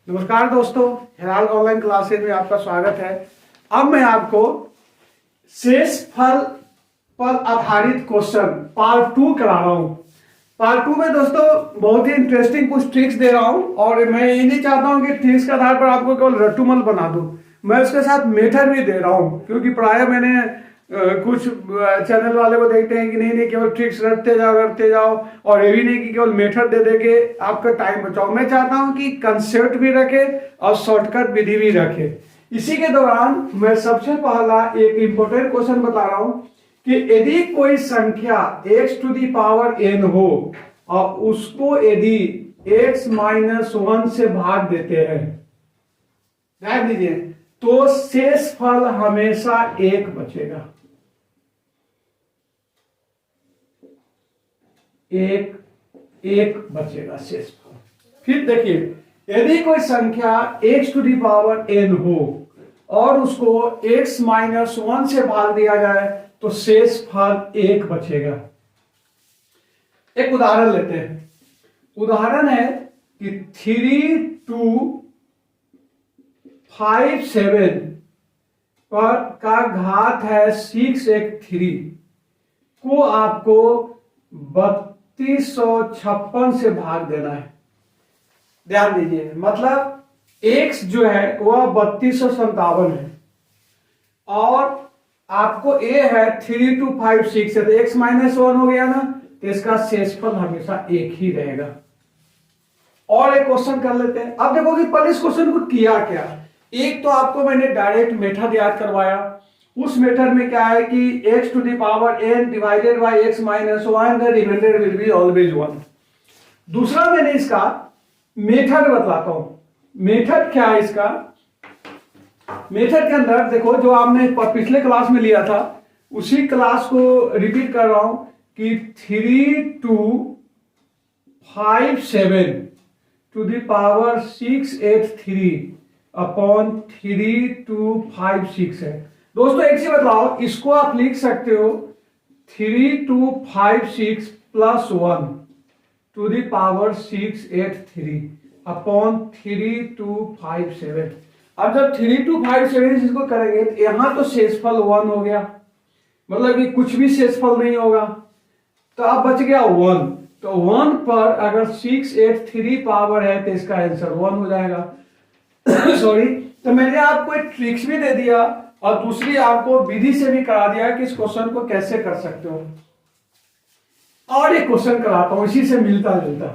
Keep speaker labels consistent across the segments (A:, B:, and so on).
A: नमस्कार दोस्तों, Herald online classes में आपका स्वागत है। अब मैं आपको शेष फल पर आधारित क्वेश्चन पार्ट 2 करा रहा हूं। पार्ट 2 में दोस्तों बहुत ही इंटरेस्टिंग कुछ ट्रिक्स दे रहा हूं और मैं ये नहीं चाहता हूं कि ट्रिक्स के आधार पर आपको केवल रट्टूमल बना दूं। मैं उसके साथ मेथड भी दे रहा हूं, क्योंकि प्राय मैंने कुछ चैनल वाले को देखते हैं कि नहीं केवल ट्रिक्स रटते जाओ और ये भी नहीं कि केवल मेथड दे दे के आपका टाइम बचाओ। मैं चाहता हूं कि कंसेप्ट भी रखे और शॉर्टकट विधि भी रखे। इसी के दौरान मैं सबसे पहला एक इंपॉर्टेंट क्वेश्चन बता रहा हूं कि यदि कोई संख्या x to the power n हो और उसको यदि x-1 से भाग देते हैं, ध्यान दीजिए, तो शेष फल हमेशा 1 बचेगा। एक बचेगा शेष फल। फिर देखिए, यदि कोई संख्या x to the power n हो और उसको x-1 से भाग दिया जाए तो शेष फल 1 बचेगा। एक उदाहरण लेते हैं। उदाहरण है कि 3257 पर का घात है 683 को आपको 3256 से भाग देना है। ध्यान दीजिए, मतलब x जो है वह 3257 है और आपको a है 3256 है, तो x-1 हो गया ना, तो इसका शेषफल हमेशा 1 ही रहेगा। और एक क्वेश्चन कर लेते हैं। अब देखो कि पहले इस क्वेश्चन को किया क्या। एक तो आपको मैंने डायरेक्ट मेथड याद करवाया। उस मेथड में क्या है कि x to the power n divided by x-1, the remainder will be always 1। दूसरा मैंने इसका मेथड बतलाता हूं। मेथड क्या है इसका। मेथड के अंदर देखो, जो आपने पिछले क्लास में लिया था उसी क्लास को रिपीट कर रहा हूं कि 3257 टू दी पावर 683 अपॉन 3256 है। दोस्तों एक चीज बताओ, इसको आप लिख सकते हो 3256 plus 1 to the power 683 upon 3257। अब जब 3257 इसको करेंगे तो यहां तो शेषफल 1 हो गया, मतलब कि कुछ भी शेषफल नहीं होगा, तो अब बच गया 1। तो 1 पर अगर 683 पावर है तो इसका आंसर 1 हो जाएगा। सॉरी, तो मैंने आपको एक ट्रिक्स भी दे दिया और दूसरी आपको विधि से भी करा दिया कि इस क्वेश्चन को कैसे कर सकते हो। और एक क्वेश्चन कराता हूं इसी से मिलता जुलता।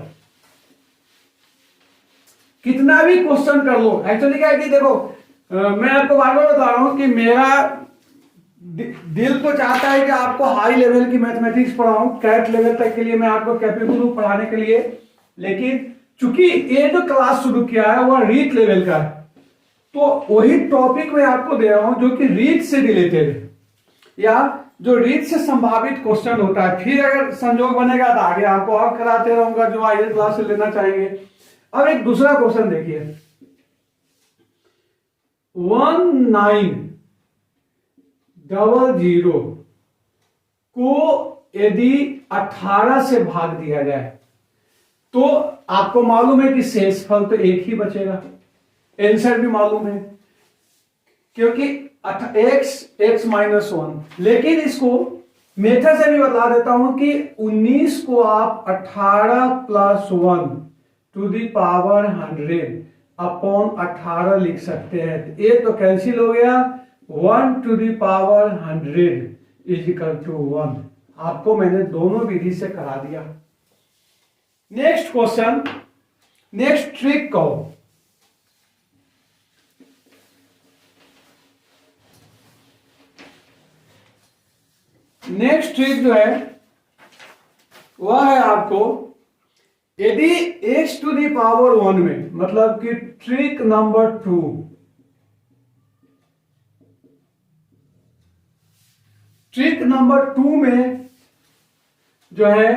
A: कितना भी क्वेश्चन कर लो, एक्चुअली क्या है कि देखो, मैं आपको बार बार बता रहा हूं कि मेरा दिल तो चाहता है कि आपको हाई लेवल की मैथमेटिक्स पढ़ाऊं, कैट लेवल तक के लिए मैं आपको कैपेबल हूं पढ़ाने के लिए। लेकिन चूंकि ये जो क्लास शुरू किया है वह रीट लेवल का है, तो वही टॉपिक मैं आपको दे रहा हूं जो कि रीट से रिलेटेड है या जो रीट से संभावित क्वेश्चन होता है। फिर अगर संजोग बनेगा तो आगे आपको और कराते रहूंगा जो आगे क्लास से लेना चाहेंगे। अब एक दूसरा क्वेश्चन देखिए, 1900 को यदि 18 से भाग दिया जाए तो आपको मालूम है कि शेषफल तो 1 ही बचेगा। आंसर भी मालूम है क्योंकि x-1। लेकिन इसको मेथड से भी बता देता हूं कि 19 को आप 18 plus 1 to the power 100 upon 18 लिख सकते हैं। ये तो कैंसिल हो गया, 1 to the power 100 is equal to 1। आपको मैंने दोनों विधि से करा दिया। नेक्स्ट क्वेश्चन, नेक्स्ट ट्रिक कहो। नेक्स्ट ट्रिक जो है वह है आपको, यदि x टू दी पावर 1 में, मतलब कि ट्रिक नंबर 2, ट्रिक नंबर 2 में जो है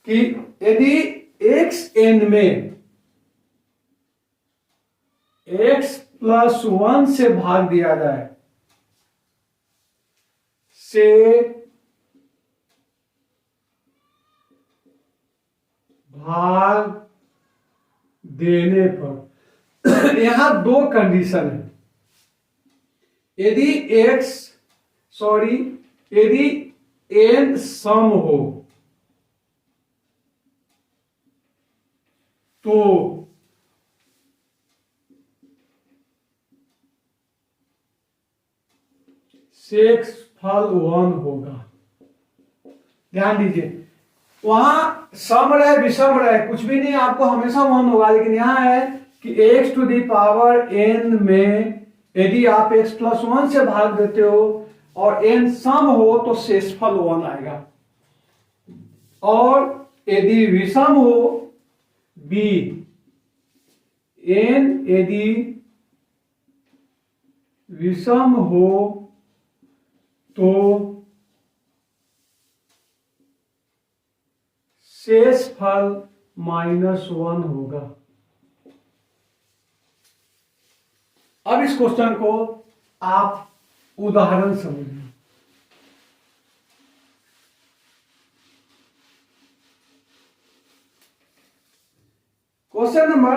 A: कि यदि xn में x+1 से भाग दिया जाए से भाग देने पर यहां दो कंडीशन है। यदि यदि n सम हो तो शेषफल 1 होगा। ध्यान दीजिए, वहां सम रहे विषम रहे कुछ भी नहीं, आपको हमेशा 1 होगा। लेकिन यहां है कि x to the power n में यदि आप x+1 से भाग देते हो और n सम हो तो शेषफल 1 आएगा, और यदि विषम हो b, n यदि विषम हो तो शेषफल -1 होगा। अब इस क्वेश्चन को आप उदाहरण समझिए। क्वेश्चन नंबर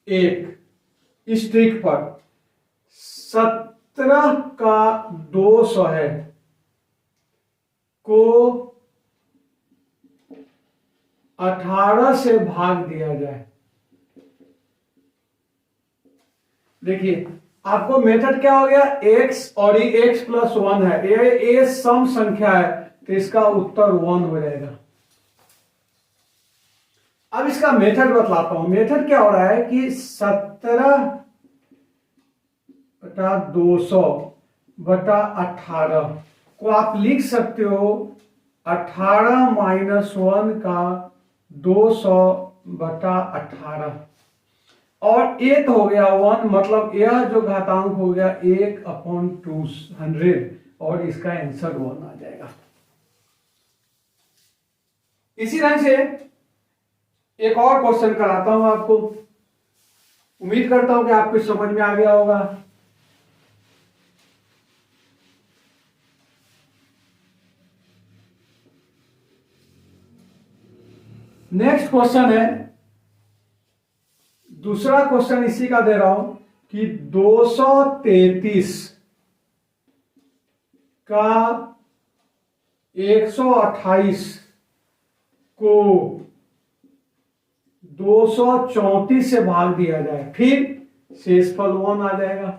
A: 1, स्ट्रिक पर 17 का 200 है को 18 से भाग दिया जाए। देखिए, आपको मेथड क्या हो गया, x और ये x+1 है, ये सम संख्या है तो इसका उत्तर 1 हो जाएगा। अब इसका मेथड बतलाता हूं। मेथड क्या हो रहा है कि 17/200/18 को आप लिख सकते हो 18 - 1 का 200/18, और एक हो गया 1, मतलब यह जो घातांक हो गया 1/200, और इसका आंसर 1 आ जाएगा। इसी ढंग से एक और क्वेश्चन कराता हूं आपको। उम्मीद करता हूं कि आपको समझ में आ गया होगा। नेक्स्ट क्वेश्चन है, दूसरा क्वेश्चन इसी का दे रहा हूं कि 233 का 128 को 234 से भाग दिया जाए, फिर शेषफल 1 आ जाएगा।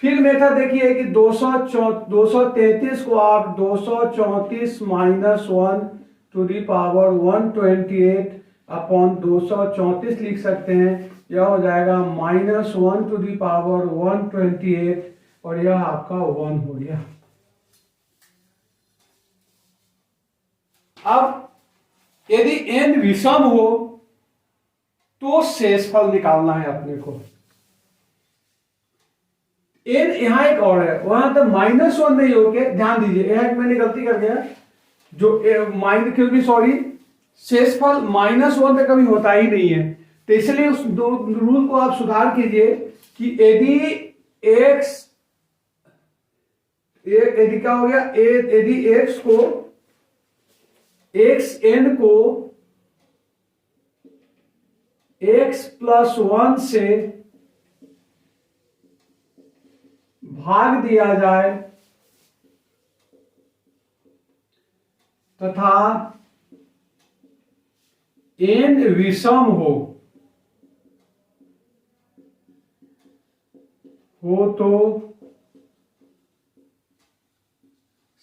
A: फिर मेथड देखिए कि 233 को आप 234 - 1 टू दी पावर 128/234 लिख सकते हैं। यह हो जाएगा -1 टू दी पावर 128, और यह आपका 1 हो गया। अब यदि n विषम हो तो शेषफल निकालना है अपने को। n यहां एक और है, वहां तो -1 नहीं हो के, ध्यान दीजिए, यह मैंने गलती कर गया, जो क्योंकि शेषफल -1 पे कभी होता ही नहीं है, तो इसलिए उस दो रूल को आप सुधार कीजिए कि यदि क्या हो गया, यदि xn को x+1 से भाग दिया जाए तथा n विषम हो तो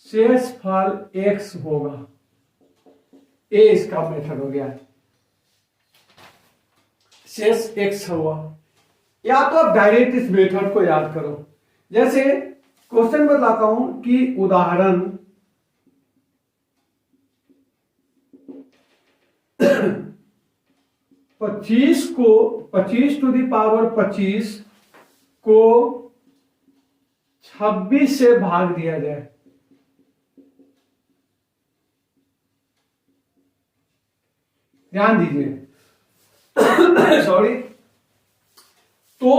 A: शेषफल x होगा। ए इसका मेथड हो गया, शेष x हुआ। या तो आप डायरेक्ट इस मेथड को याद करो। जैसे क्वेश्चन बताता हूं कि उदाहरण 25 को 25 टू दी पावर 25 को 26 से भाग दिया जाए। ध्यान दीजिए सॉरी। तो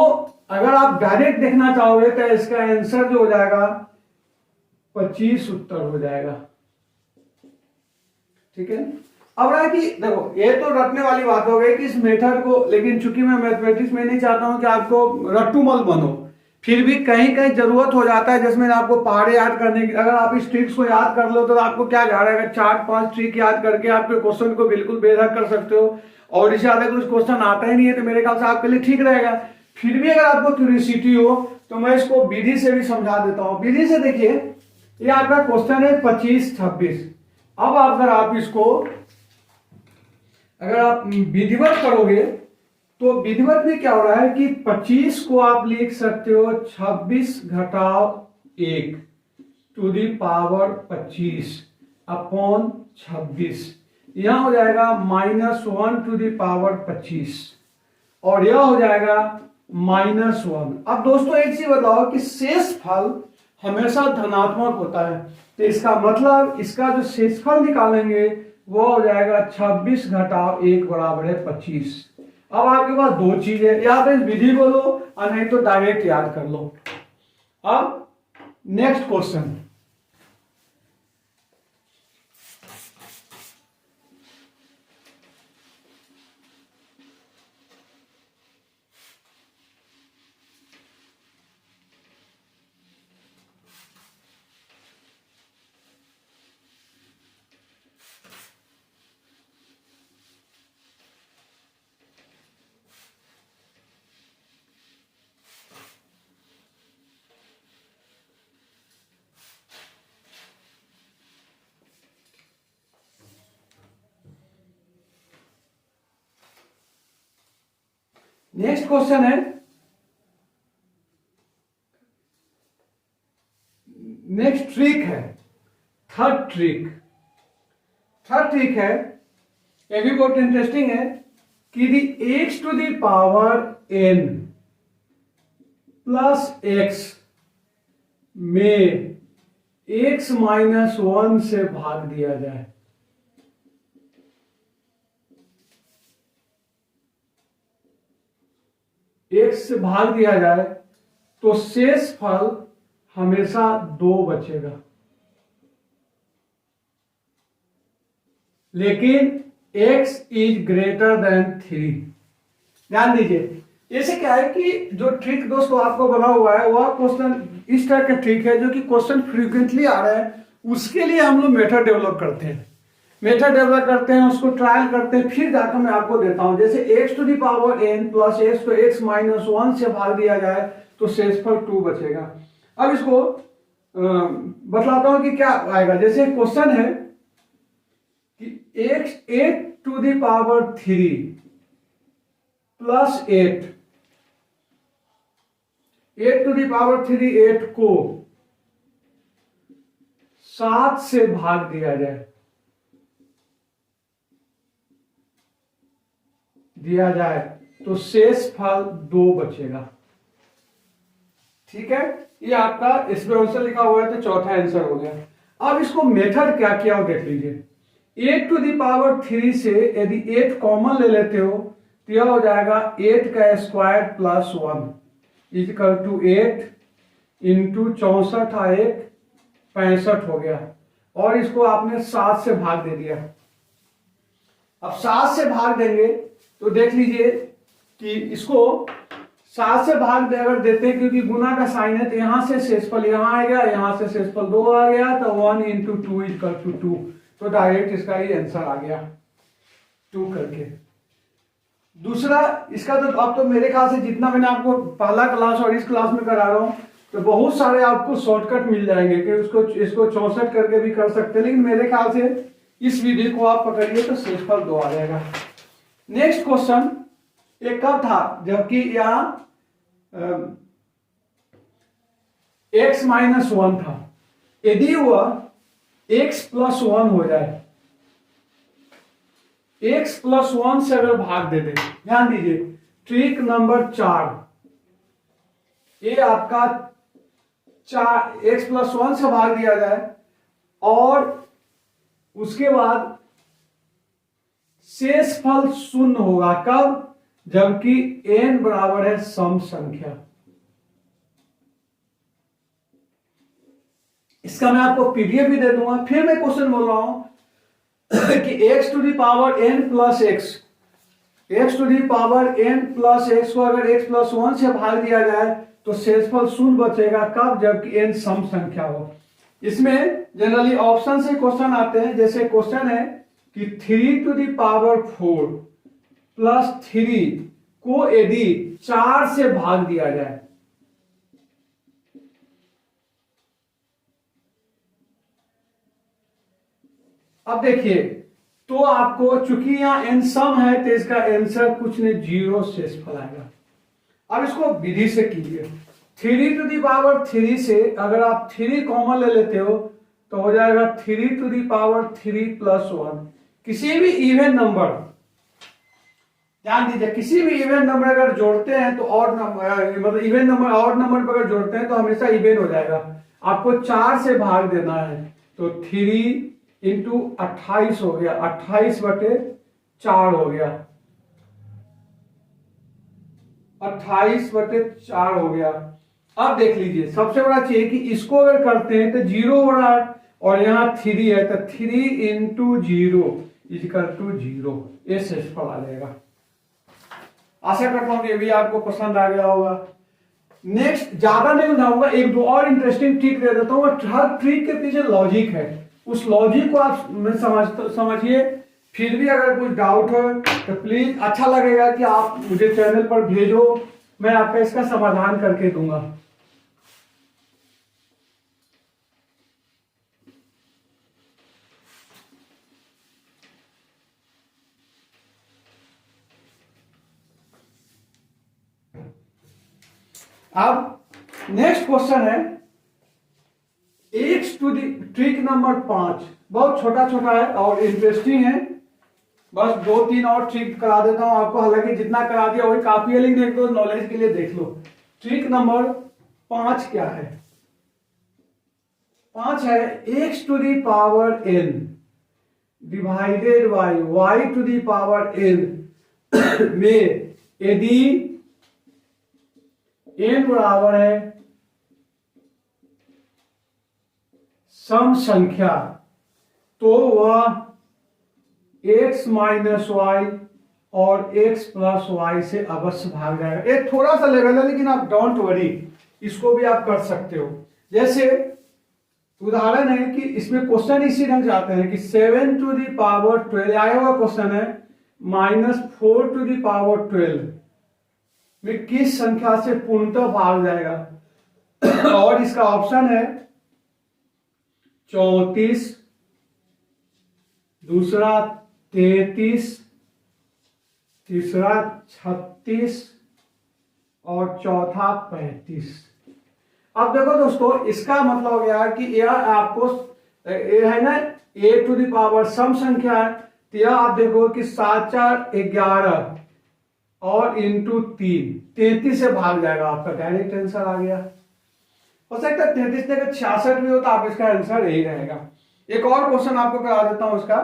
A: अगर आप डायरेक्ट देखना चाहोगे तो इसका आंसर जो हो जाएगा 25 उत्तर हो जाएगा। ठीक है, अब रहा कि देखो ये तो रटने वाली बात हो गई कि इस मेथड को, लेकिन चूंकि मैं मैथमेटिक्स में नहीं चाहता हूं कि आपको रट्टूमल बनो, फिर भी कहीं कहीं जरूरत हो जाता है जिसमें आपको पहाड़े याद करने की। अगर आप इस ट्रिक्स को याद कर लो तो आपको क्या जा रहा है, 4-5 ट्रिक याद करके आपके क्वेश्चन को बिल्कुल बेहतर कर सकते हो। और इससे ज्यादा कुछ क्वेश्चन आता ही नहीं है तो मेरे ख्याल से आपके लिए ठीक रहेगा। फिर भी अगर आपको क्यूरियोसिटी हो तो मैं इसको विधि से भी समझा देता हूं। विधि से देखिए, ये आपका क्वेश्चन है 25-26। अब अगर आप इसको अगर आप विधिवत करोगे तो विधिवत में क्या हो रहा है कि 25 को आप लिख सकते हो 26 घटाव 1 टू दी पावर 25 अपॉन 26। यह हो जाएगा -1 टू दी पावर 25 और यह हो जाएगा -1। अब दोस्तों एक चीज बताओ कि शेषफल हमेशा धनात्मक होता है, तो इसका मतलब इसका जो शेषफल निकालेंगे वो हो जाएगा 26 घटाव 1 बराबर है 25। अब आपके पास दो चीजें, या तो इस विधि को लो और नहीं तो डायरेक्ट याद कर लो। अब नेक्स्ट क्वेश्चन, नेक्स्ट क्वेश्चन है, नेक्स्ट ट्रिक है, थर्ड ट्रिक। थर्ड ट्रिक है, ये भी बहुत इंटरेस्टिंग है कि the x to the power n plus x में x -1 से भाग दिया जाए। x से भाग दिया जाए तो शेष फल हमेशा 2 बचेगा, लेकिन x इज ग्रेटर देन 3। ध्यान दीजिए, ऐसे क्या है कि जो ट्रिक दोस्तों आपको बना हुआ है वह क्वेश्चन इस तरह का ट्रिक है जो कि क्वेश्चन फ्रीक्वेंटली आ रहा है, उसके लिए हम लोग मेथड डेवलप करते हैं। मेथड डेवलप करते हैं, उसको ट्रायल करते हैं, फिर जाकर मैं आपको देता हूं। जैसे x to the power n plus x को x -1 से भाग दिया जाए तो शेषफल 2 बचेगा। अब इसको बतलाता हूं कि क्या आएगा। जैसे क्वेश्चन है कि x 8 to the power 3 plus 8 to the power 3 8 को 7 से भाग दिया जाए तो शेष फल 2 बचेगा। ठीक है, ये आपका इसमें आंसर लिखा हुआ है तो चौथा आंसर हो गया। अब इसको मेथड क्या किया हो देख लीजिए। 8 टू दी पावर 3 से यदि 8 कॉमन ले लेते हो तो यह हो जाएगा 8 का square plus 1 equal to 8 into 64 1 65 हो गया, और इसको आपने 7 से भाग दे दिया। अब 7 से भाग देंगे तो देख लीजिए कि इसको 7 से भाग दे अगर देते हैं, क्योंकि गुना का साइन है तो यहां से शेषफल यहां आएगा, यहां से शेषफल 2 आ गया तो 1 इंटू 2 इक्वल टू 2, तो डायरेक्ट इसका ही आंसर आ गया 2 करके। दूसरा इसका तो अब तो मेरे ख्याल से जितना मैंने आपको पहला क्लास और इस क्लास में करा रहा हूं तो बहुत सारे आपको शॉर्टकट मिल जाएंगे कि इसको 64 करके भी कर सकते हैं, लेकिन मेरे ख्याल से इस विधि को आप पकड़िए तो शेषफल 2 आ जाएगा। नेक्स्ट क्वेश्चन एक कब था, जबकि यहां x -1 था। यदि वह x +1 हो जाए, x +1 से अगर भाग दे दे, ध्यान दीजिए ट्रिक नंबर 4, ये आपका 4 x +1 से भाग दिया जाए और उसके बाद शेषफल 0 होगा। कब? जबकि n बराबर है सम संख्या। इसका मैं आपको पीडीएफ भी दे दूंगा। फिर मैं क्वेश्चन बोल रहा हूं कि x to the power n plus x, x to the power n plus x को अगर x प्लस 1 से भाग दिया जाए तो शेषफल शून्य बचेगा। कब? जबकि n सम संख्या हो। इसमें जनरली ऑप्शन से क्वेश्चन आते हैं, जैसे क्वेश्चन है कि 3 टू दी पावर 4 प्लस 3 को यदि 4 से भाग दिया जाए, अब देखिए, तो आपको चूंकि यहां n सम है तो इसका आंसर कुछ नहीं, 0 शेषफल आएगा। अब इसको विधि से कीजिए। 3 टू दी पावर 3 से अगर आप 3 कॉमन ले लेते हो तो हो जाएगा 3 टू दी पावर 3 प्लस 1। किसी भी इवन नंबर, ध्यान दीजिए, किसी भी इवन नंबर अगर जोड़ते हैं तो और नंबर, मतलब इवन नंबर और नंबर पर अगर जोड़ते हैं तो हमेशा इवन हो जाएगा। आपको 4 से भाग देना है, तो 3 इंटू 28 हो गया, 28/4 हो गया, 28/4 हो गया। अब देख लीजिए, सबसे बड़ा चीज कि इसको अगर करते हैं तो 0 हो रहा है और यहाँ 3 है, तो 3 इंटू 0 इक्वल टू 0, ये शेषफल आ जाएगा। आशा करता हूं ये भी आपको पसंद आ गया होगा। नेक्स्ट, ज्यादा नहीं बताऊंगा, एक दो और इंटरेस्टिंग ट्रिक दे देता हूँ। हर ट्रिक के पीछे लॉजिक है, उस लॉजिक को आप समझिए। फिर भी अगर कुछ डाउट हो तो प्लीज, अच्छा लगेगा कि आप मुझे चैनल पर भेजो, मैं आपका इसका समाधान करके दूंगा। अब नेक्स्ट क्वेश्चन है x to the, trick number 5, बहुत छोटा छोटा है और इंटरेस्टिंग है। बस 2-3 और ट्रिक करा देता हूं आपको, हालांकि जितना करा दिया वही काफी है, लेकिन एक दो नॉलेज के लिए देख लो। ट्रिक नंबर 5 क्या है? 5 है x to the power n divided by y to the power n में यदि n बराबर है सम संख्या तो वह x माइनस वाई और x प्लस वाई से अवश्य भाग जाएगा। ये थोड़ा सा लेवल है, लेकिन आप डोंट वरी, इसको भी आप कर सकते हो। जैसे उदाहरण है कि इसमें क्वेश्चन इसी ढंग से आते हैं कि 7 टू दी पावर 12 आया हुआ क्वेश्चन है, -4 टू दी पावर 12 में किस संख्या से पूर्णतः भाग जाएगा। और इसका ऑप्शन है 34, दूसरा 33, तीसरा 36 और चौथा 35। अब देखो दोस्तों, इसका मतलब हो गया कि यह आपको ये है ना a टू दी पावर सम संख्या है, तो यह आप देखो कि 7 4 11 और इंटू 3 33 से भाग जाएगा। आपका डायरेक्ट आंसर आ गया। हो सकता है 33 से 66 भी हो तो आप इसका आंसर यही रहेगा। एक और क्वेश्चन आपको करा देता हूं। इसका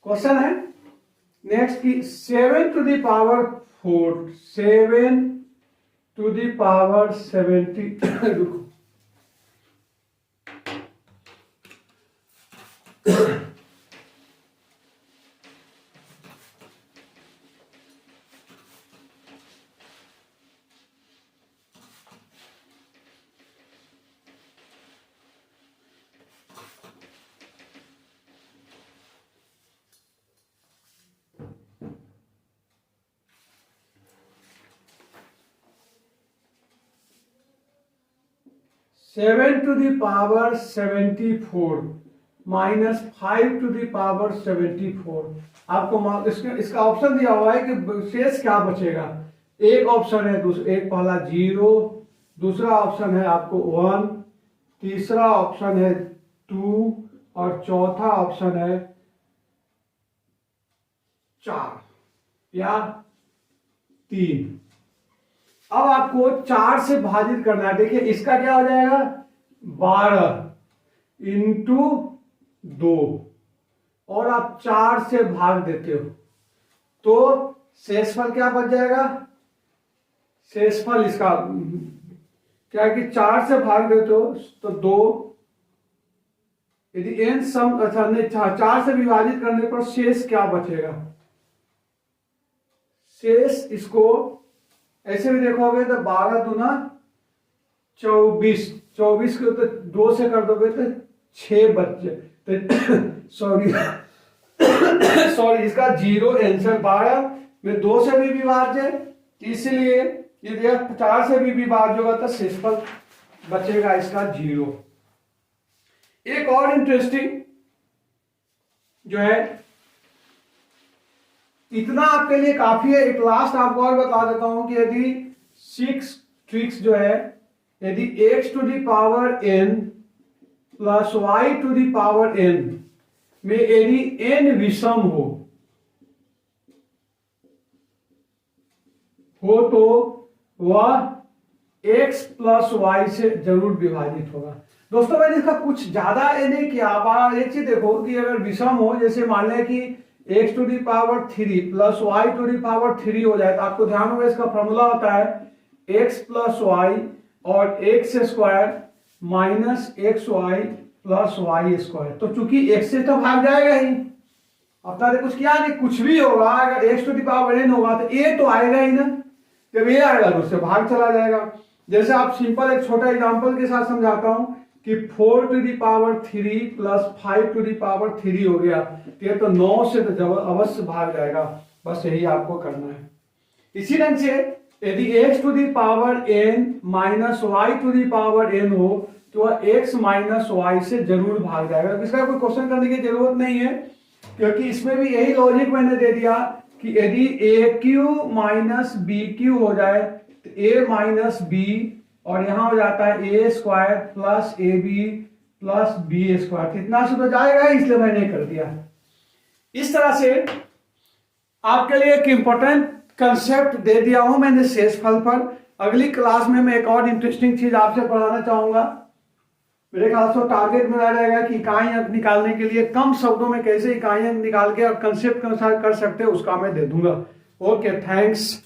A: क्वेश्चन है नेक्स्ट की 7 to the power 4, 7 to the power 70 7 to the power 74 minus 5 to the power 74। आपको इसका ऑप्शन दिया हुआ है कि शेष क्या बचेगा। एक ऑप्शन है एक पहला 0, दूसरा ऑप्शन है आपको 1, तीसरा ऑप्शन है 2 और चौथा ऑप्शन है 4 या 3। अब आपको 4 से भाजित करना है। देखिए इसका क्या हो जाएगा 12 इंटू 2 और आप 4 से भाग देते हो तो शेषफल क्या बच जाएगा शेषफल इसका क्या है कि 4 से भाग देते हो तो 2, यदि n सम अच्छा नहीं 4 से विभाजित करने पर शेष क्या बचेगा? शेष इसको ऐसे भी देखोगे तो 12 दूना 24, 24 को तो 2 से कर दोगे तो 6 बच्चे तो सॉरी इसका 0 आंसर 12 में 2 से भी विभाज्य, इसलिए यदि 4 से भी विभाज्य होगा तो शेषफल बचेगा इसका 0। एक और इंटरेस्टिंग जो है, इतना आपके लिए काफी है। एक लास्ट आपको और बता देता हूं कि यदि 6 ट्रिक्स जो है, यदि x to the power n plus y to the power n में यदि n विषम हो तो वह x प्लस y से जरूर विभाजित होगा। दोस्तों मैंने इसका कुछ ज्यादा नहीं किया। आप एक चीज देखो कि अगर विषम हो, जैसे मान लें कि x to the power 3 plus y to the power 3 हो जाए, तो आपको ध्यान होगा इसका फॉर्मूला होता है x प्लस वाई और x square minus x y plus y square. तो चूंकि x से तो भाग जाएगा ही, अपना कुछ किया नहीं, कुछ भी होगा अगर x to the power n होगा तो a तो आएगा ही ना, जब ये आएगा तो उससे भाग चला जाएगा। जैसे आप सिंपल एक छोटा एग्जांपल के साथ समझाता हूं कि 4 to the power 3 plus 5 to the power 3 हो गया, तो 9 से तो अवश्य भाग जाएगा। बस यही आपको करना है। इसी ढंग से यदि x to the power n minus y to the power n हो तो वह x माइनस वाई से जरूर भाग जाएगा। इसका कोई क्वेश्चन करने की जरूरत नहीं है, क्योंकि इसमें भी यही लॉजिक मैंने दे दिया कि यदि ए क्यू माइनस बी क्यू हो जाए तो ए माइनस बी, और यहां हो जाता है a square plus a b plus b square, इतना से तो जाएगा, इसलिए मैंने कर दिया। इस तरह से आपके लिए एक इंपॉर्टेंट कंसेप्ट दे दिया हूं मैंने शेषफल पर। अगली क्लास में मैं एक और इंटरेस्टिंग चीज आपसे पढ़ाना चाहूंगा। मेरे ख्याल से टारगेट मेरा रहेगा कि इकाई अंक निकालने के लिए कम शब्दों में कैसे इकाई अंक निकाल के और कंसेप्ट के अनुसार कर सकते हैं, उसका मैं दे दूंगा। Okay, thanks.